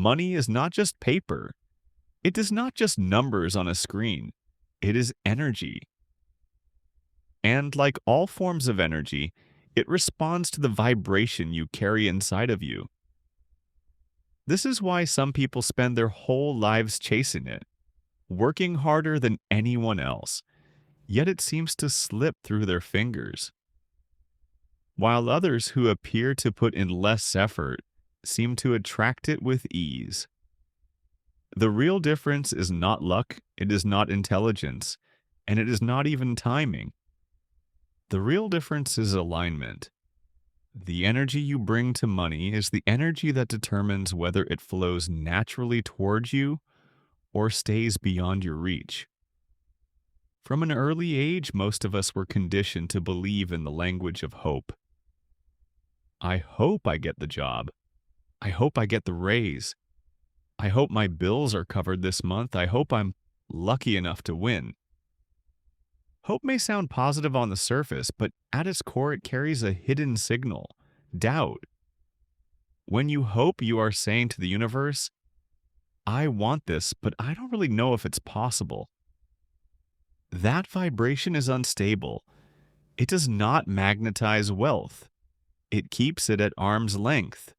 Money is not just paper. It is not just numbers on a screen. It is energy. And like all forms of energy, it responds to the vibration you carry inside of you. This is why some people spend their whole lives chasing it, working harder than anyone else, yet it seems to slip through their fingers. While others who appear to put in less effort seem to attract it with ease. The real difference is not luck, it is not intelligence, and it is not even timing. The real difference is alignment. The energy you bring to money is the energy that determines whether it flows naturally towards you or stays beyond your reach. From an early age, most of us were conditioned to believe in the language of hope. I hope I get the job. I hope I get the raise. I hope my bills are covered this month. I hope I'm lucky enough to win. Hope may sound positive on the surface, but at its core it carries a hidden signal, doubt. When you hope, you are saying to the universe, I want this, but I don't really know if it's possible. That vibration is unstable. It does not magnetize wealth. It keeps it at arm's length.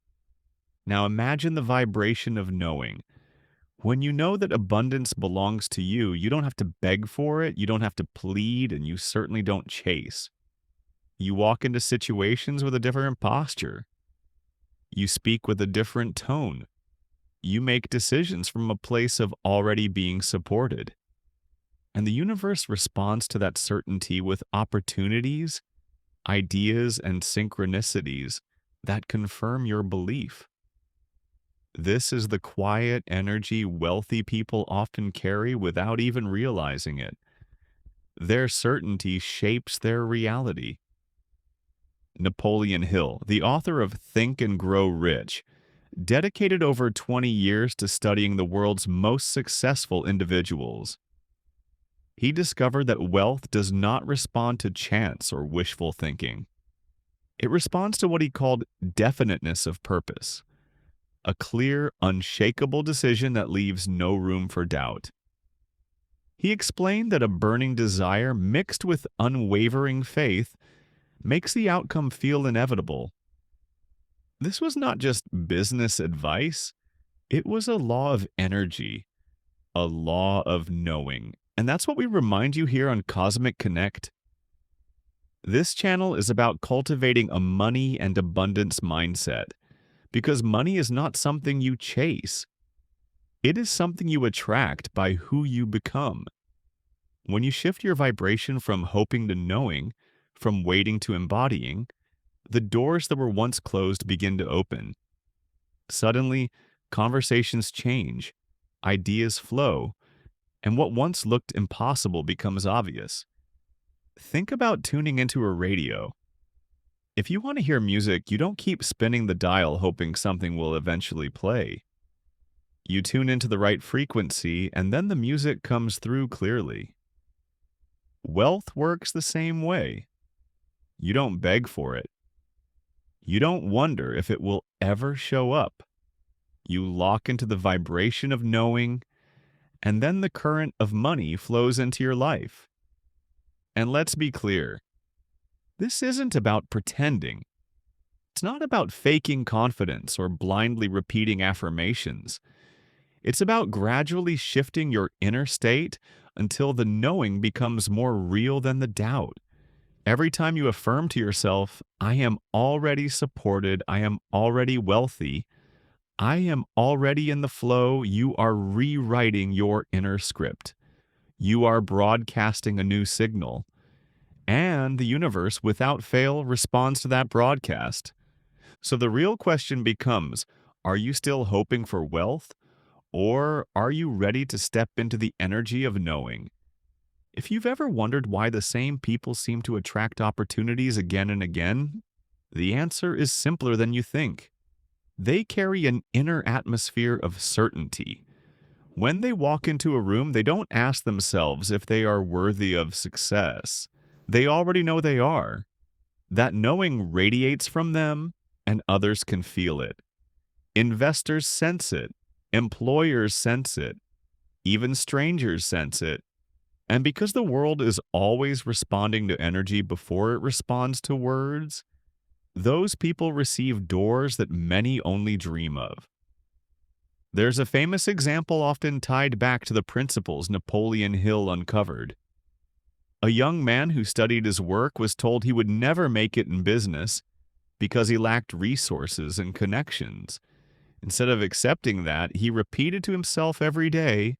Now imagine the vibration of knowing. When you know that abundance belongs to you, you don't have to beg for it, you don't have to plead, and you certainly don't chase. You walk into situations with a different posture. You speak with a different tone. You make decisions from a place of already being supported. And the universe responds to that certainty with opportunities, ideas, and synchronicities that confirm your belief. This is the quiet energy wealthy people often carry without even realizing it. Their certainty shapes their reality. Napoleon Hill, the author of Think and Grow Rich, dedicated over 20 years to studying the world's most successful individuals. He discovered that wealth does not respond to chance or wishful thinking. It responds to what he called definiteness of purpose, a clear, unshakable decision that leaves no room for doubt. He explained that a burning desire mixed with unwavering faith makes the outcome feel inevitable. This was not just business advice, it was a law of energy, a law of knowing. And that's what we remind you here on Cosmic Connect. This channel is about cultivating a money and abundance mindset, because money is not something you chase. It is something you attract by who you become. When you shift your vibration from hoping to knowing, from waiting to embodying, the doors that were once closed begin to open. Suddenly, conversations change, ideas flow, and what once looked impossible becomes obvious. Think about tuning into a radio. If you want to hear music, you don't keep spinning the dial hoping something will eventually play. You tune into the right frequency, and then the music comes through clearly. Wealth works the same way. You don't beg for it. You don't wonder if it will ever show up. You lock into the vibration of knowing, and then the current of money flows into your life. And let's be clear, this isn't about pretending. It's not about faking confidence or blindly repeating affirmations. It's about gradually shifting your inner state until the knowing becomes more real than the doubt. Every time you affirm to yourself, I am already supported, I am already wealthy, I am already in the flow, you are rewriting your inner script. You are broadcasting a new signal. And the universe, without fail, responds to that broadcast. So the real question becomes, are you still hoping for wealth? Or are you ready to step into the energy of knowing? If you've ever wondered why the same people seem to attract opportunities again and again, the answer is simpler than you think. They carry an inner atmosphere of certainty. When they walk into a room, they don't ask themselves if they are worthy of success. They already know they are. That knowing radiates from them, and others can feel it. Investors sense it. Employers sense it. Even strangers sense it. And because the world is always responding to energy before it responds to words, those people receive doors that many only dream of. There's a famous example often tied back to the principles Napoleon Hill uncovered. A young man who studied his work was told he would never make it in business because he lacked resources and connections. Instead of accepting that, he repeated to himself every day,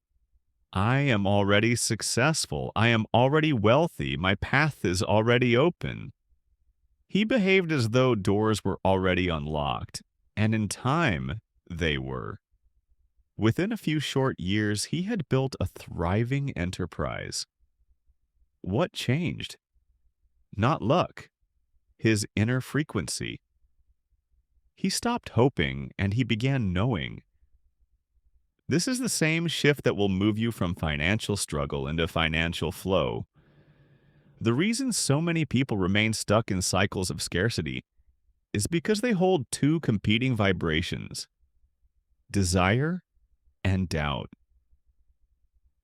I am already successful. I am already wealthy. My path is already open. He behaved as though doors were already unlocked, and in time, they were. Within a few short years, he had built a thriving enterprise. What changed? Not luck, his inner frequency. He stopped hoping and he began knowing. This is the same shift that will move you from financial struggle into financial flow. The reason so many people remain stuck in cycles of scarcity is because they hold two competing vibrations: desire and doubt.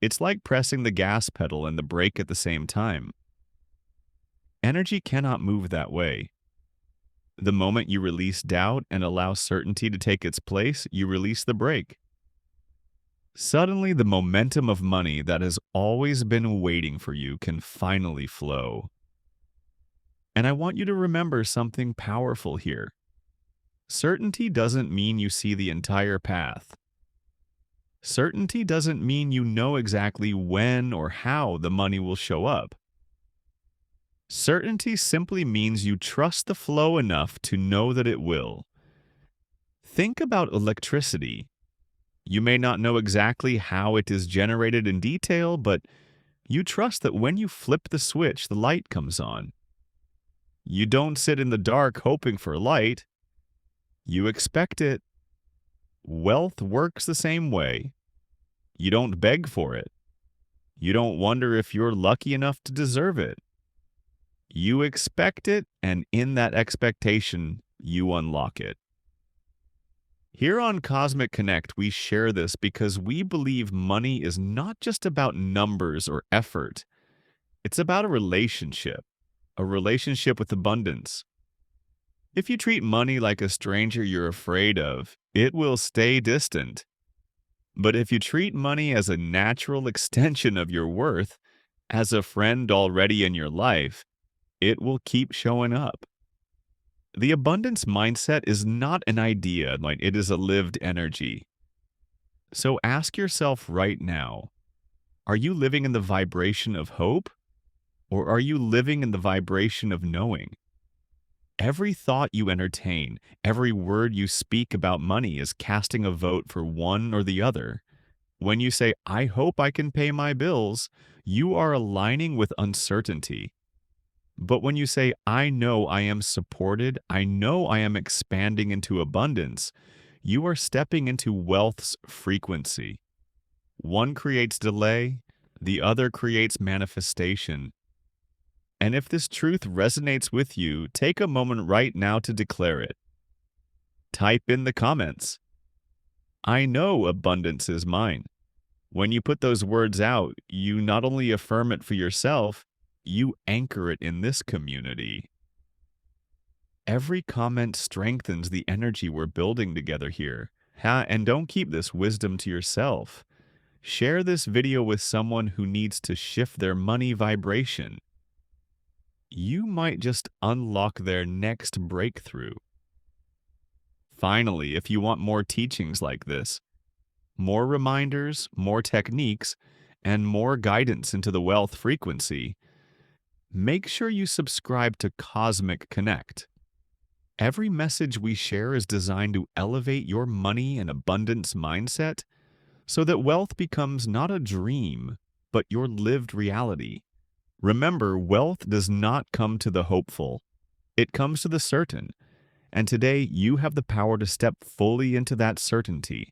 It's like pressing the gas pedal and the brake at the same time. Energy cannot move that way. The moment you release doubt and allow certainty to take its place, you release the brake. Suddenly, the momentum of money that has always been waiting for you can finally flow. And I want you to remember something powerful here. Certainty doesn't mean you see the entire path. Certainty doesn't mean you know exactly when or how the money will show up. Certainty simply means you trust the flow enough to know that it will. Think about electricity. You may not know exactly how it is generated in detail, but you trust that when you flip the switch, the light comes on. You don't sit in the dark hoping for light. You expect it. Wealth works the same way. You don't beg for it. You don't wonder if you're lucky enough to deserve it. You expect it, and in that expectation, you unlock it. Here on Cosmic Connect, we share this because we believe money is not just about numbers or effort. It's about a relationship with abundance. If you treat money like a stranger you're afraid of, it will stay distant. But if you treat money as a natural extension of your worth, as a friend already in your life, it will keep showing up. The abundance mindset is not an idea, it is a lived energy. So ask yourself right now, are you living in the vibration of hope, or are you living in the vibration of knowing? Every thought you entertain, every word you speak about money is casting a vote for one or the other. When you say, I hope I can pay my bills, you are aligning with uncertainty. But when you say, I know I am supported, I know I am expanding into abundance, you are stepping into wealth's frequency. One creates delay, the other creates manifestation. And if this truth resonates with you, take a moment right now to declare it. Type in the comments, I know abundance is mine. When you put those words out, you not only affirm it for yourself, you anchor it in this community. Every comment strengthens the energy we're building together here. And don't keep this wisdom to yourself. Share this video with someone who needs to shift their money vibration. You might just unlock their next breakthrough. Finally, if you want more teachings like this, more reminders, more techniques, and more guidance into the wealth frequency, make sure you subscribe to Cosmic Connect. Every message we share is designed to elevate your money and abundance mindset so that wealth becomes not a dream, but your lived reality. Remember, wealth does not come to the hopeful. It comes to the certain. And today, you have the power to step fully into that certainty